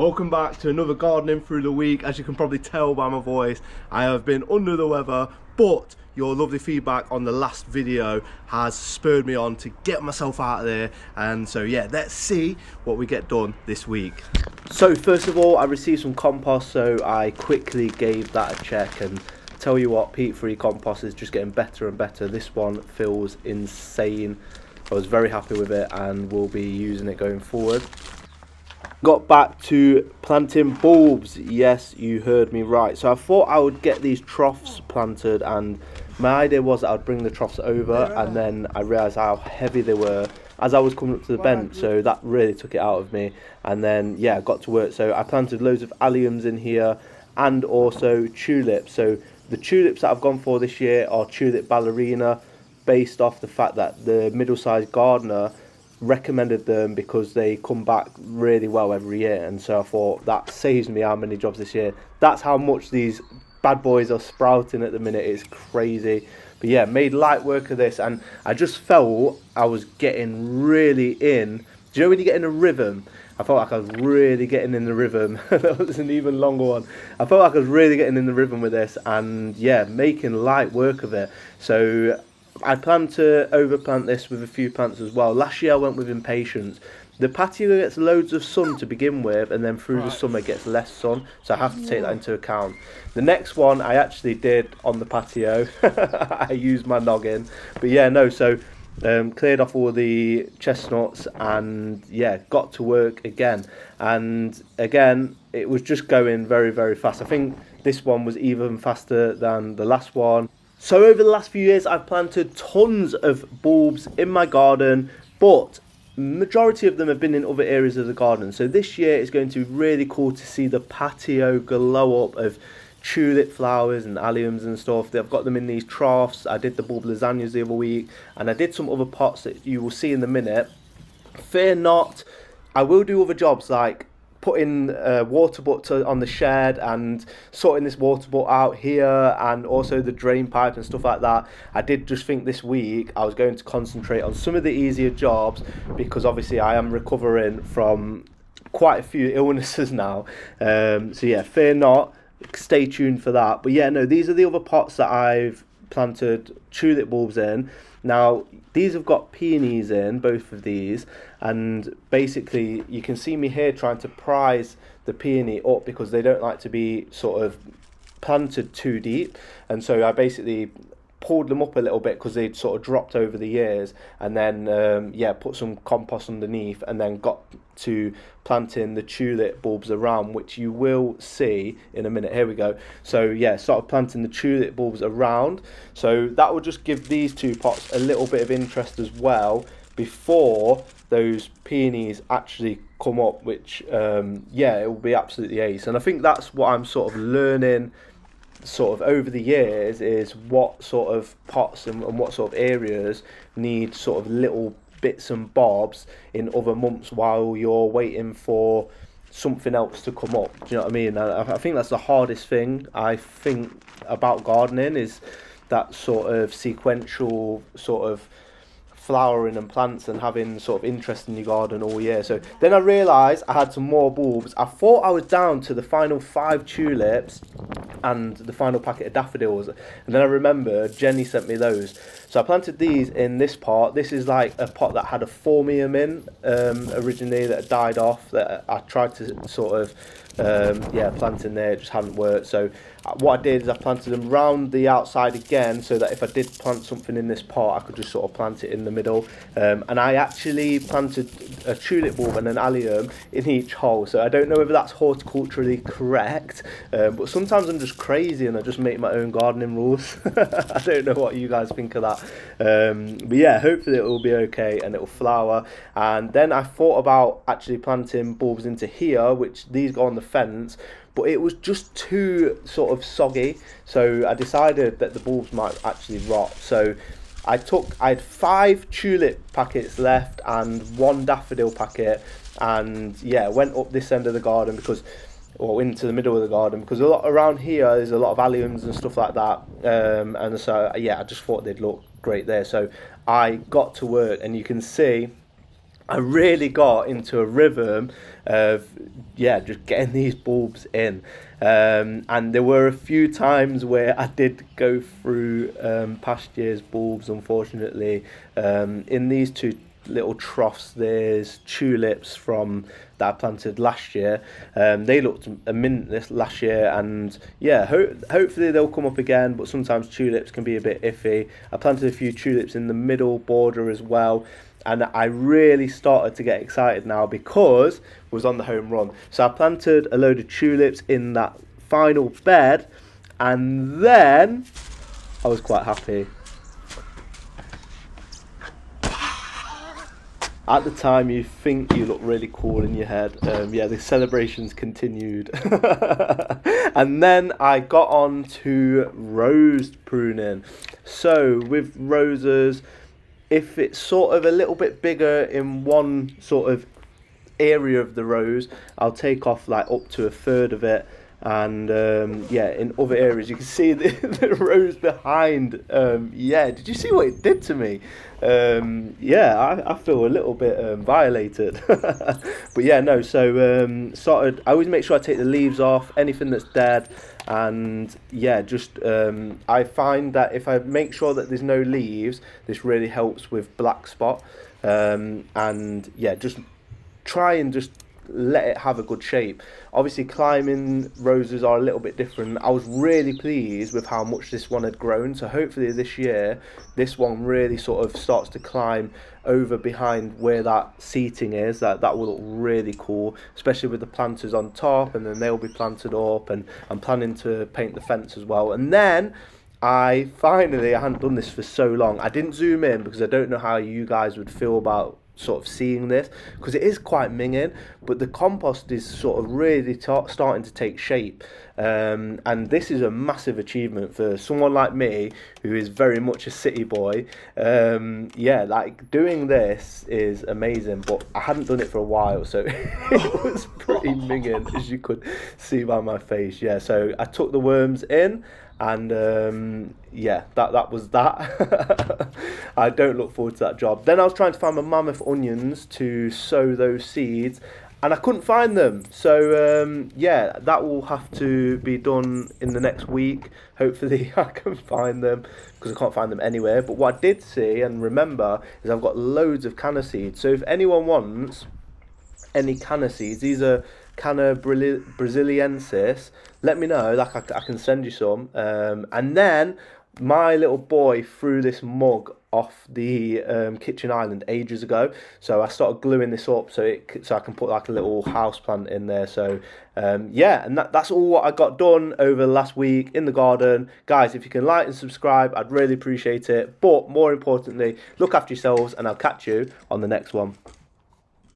Welcome back to another gardening through the week. As you can probably tell by my voice, I have been under the weather, but your lovely feedback on the last video has spurred me on to get myself out of there. And so yeah, let's see what we get done this week. So first of all, I received some compost, so I quickly gave that a check, and tell you what, peat-free compost is just getting better and better. This one feels insane. I was very happy with it and will be using it going forward. Got back to planting bulbs. Yes, you heard me right. So I thought I would get these troughs planted, and my idea was that I'd bring the troughs over, and then I realised how heavy they were as I was coming up to the bench, so that really took it out of me. And then yeah, I got to work. So I planted loads of alliums in here and also tulips. So the tulips that I've gone for this year are tulip ballerina, based off the fact that the middle-sized gardener recommended them because they come back really well every year. And so I thought that saves me how many jobs this year. That's how much these bad boys are sprouting at the minute. It's crazy. But yeah, made light work of this, and I just felt I was getting really in. Do you know when you get in a rhythm? I felt like I was really getting in the rhythm. That was an even longer one. I felt like I was really getting in the rhythm with this, and yeah, making light work of it. So I plan to overplant this with a few plants as well. Last year I went with impatiens. The patio gets loads of sun to begin with, and then through the summer gets less sun, so I have to take that into account. The next one I actually did on the patio. I used my noggin. But yeah, no, so cleared off all the chestnuts and yeah, got to work again. And again, it was just going very, very fast. I think this one was even faster than the last one. So over the last few years, I've planted tons of bulbs in my garden, but majority of them have been in other areas of the garden. So this year it's going to be really cool to see the patio glow up of tulip flowers and alliums and stuff. I've got them in these troughs. I did the bulb lasagnas the other week, and I did some other pots that you will see in a minute. Fear not, I will do other jobs like putting water butt on the shed and sorting this water butt out here, and also the drain pipe and stuff like that. I did just think this week I was going to concentrate on some of the easier jobs, because obviously I am recovering from quite a few illnesses now. So yeah, fear not, stay tuned for that. But yeah, no, these are the other pots that I've planted tulip bulbs in. Now these have got peonies in, both of these, and basically you can see me here trying to prise the peony up because they don't like to be sort of planted too deep. And so I basically pulled them up a little bit because they'd sort of dropped over the years, and then yeah, put some compost underneath, and then got to planting the tulip bulbs around, which you will see in a minute. Here we go. So yeah, started planting the tulip bulbs around, so that will just give these two pots a little bit of interest as well before those peonies actually come up, which yeah, it will be absolutely ace. And I think that's what I'm sort of learning sort of over the years, is what sort of pots and what sort of areas need sort of little bits and bobs in other months while you're waiting for something else to come up. Do you know what I mean? I think that's the hardest thing I think about gardening, is that sort of sequential sort of flowering and plants and having sort of interest in your garden all year. So then I realised I had some more bulbs. I thought I was down to the final 5 tulips and the final packet of daffodils, and then I remember Jenny sent me those. So I planted these in this pot. This is like a pot that had a formium in originally that died off, that I tried to sort of yeah, plant in there. It just hadn't worked. So what I did is I planted them round the outside again, so that if I did plant something in this pot, I could just sort of plant it in the middle. And I actually planted a tulip bulb and an allium in each hole. So I don't know whether that's horticulturally correct, but sometimes I'm just crazy and I just make my own gardening rules. I don't know what you guys think of that. But yeah, hopefully it will be okay and it will flower. And then I thought about actually planting bulbs into here, which these go on the fence, but it was just too sort of soggy, so I decided that the bulbs might actually rot. So I had 5 tulip packets left and 1 daffodil packet, and yeah, went up this end of the garden because, or into the middle of the garden, because a lot around here there's a lot of alliums and stuff like that, and so yeah, I just thought they'd look great there. So I got to work, and you can see I really got into a rhythm of, yeah, just getting these bulbs in. And there were a few times where I did go through past year's bulbs, unfortunately. In these two little troughs, there's tulips from that I planted last year. They looked a mint this last year, and yeah, hopefully they'll come up again, but sometimes tulips can be a bit iffy. I planted a few tulips in the middle border as well, and I really started to get excited now because it was on the home run. So I planted a load of tulips in that final bed, and then I was quite happy. At the time, you think you look really cool in your head. Yeah, the celebrations continued. And then I got on to rose pruning. So with roses, if it's sort of a little bit bigger in one sort of area of the rose, I'll take off like up to a third of it. And yeah, in other areas you can see the rose behind. Yeah, did you see what it did to me? Yeah, I feel a little bit violated. But yeah, no, so started, I always make sure I take the leaves off, anything that's dead. And yeah, just I find that if I make sure that there's no leaves, this really helps with black spot. And yeah, just try and just let it have a good shape. Obviously climbing roses are a little bit different. I was really pleased with how much this one had grown, so hopefully this year this one really sort of starts to climb over behind where that seating is. That will look really cool, especially with the planters on top, and then they'll be planted up, and I'm planning to paint the fence as well. And then I hadn't done this for so long, I didn't zoom in because I don't know how you guys would feel about sort of seeing this, because it is quite minging, but the compost is sort of really starting to take shape, and this is a massive achievement for someone like me who is very much a city boy. Yeah, like doing this is amazing, but I hadn't done it for a while, so it was pretty minging, as you could see by my face. Yeah, so I took the worms in, and yeah, that was that. I don't look forward to that job. Then I was trying to find my mammoth onions to sow those seeds, and I couldn't find them. So yeah, that will have to be done in the next week. Hopefully I can find them, because I can't find them anywhere. But what I did see and remember is I've got loads of canna seeds. So if anyone wants any canna seeds, these are Canna Braziliensis, let me know, like I can send you some. And then my little boy threw this mug off the kitchen island ages ago, so I started gluing this up so I can put like a little house plant in there. So yeah, and that's all what I got done over the last week in the garden. Guys, if you can like and subscribe, I'd really appreciate it, but more importantly, look after yourselves, and I'll catch you on the next one.